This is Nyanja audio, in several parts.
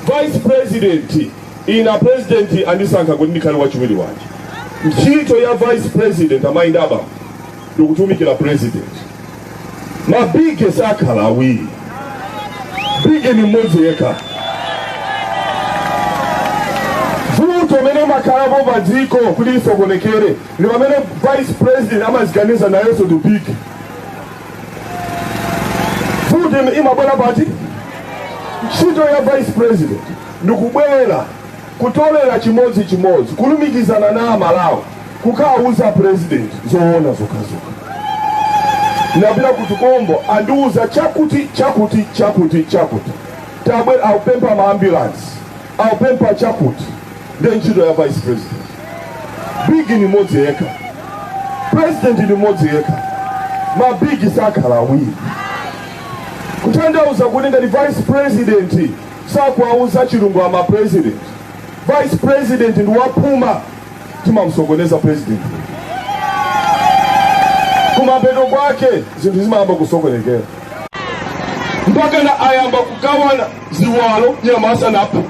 vice president ina president andisankha kuti ndikhale wachiwiri wanje. Ntchito ya vice president amayindaba ndikutumikira president. Mabige sakhala awiri. Bige ni mmodzi yekha. Vuto mene makhalabo padziko kuti lisokonekere ndi pamene vice president amaziganiza nayenso ndi bige. Vuto imabwera pati. Ntchito ya vice president ndikubwera kutolera chimodzi chimodzi kulumikizana na amalawo kukauza president zoona zokazoka. Ndabira kuti kombo andiuza chakuti tabwe aupempa ma ambulance aupempa chakuti then ntchito ya vice president. Bigi ni modzi yekha, president ni modzi yekha, mabigi sakhala awiri. Kutanthauza kuti ngati vice president sakuauza chilungu ama president, vice president ndi waphuma timamsokoneza president. Kumapeto kwake zinthu zimayamba kusokonekera mpaka na ayamba kugawana ziwalo nyamasa napo.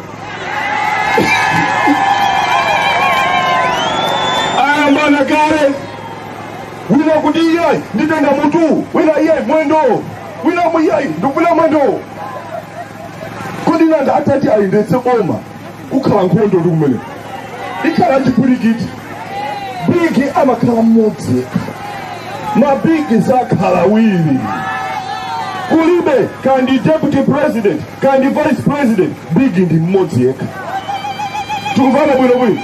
Ayamba na kale wina kuti iyayi nditenga mutu, wina iyayi mwendo, wina muyayi ndikufuna mwendo. Kodi nanga atati ayendetse koma kukhala nkhondo ndi kumene ikhala chipwirikiti. Bigi amakhala mmodzi, mabigi sakhala awiri. Kulibe kandi deputy president kandi vice president, bigi ndi mmodzi yekha. Tikuvana bwino bwino.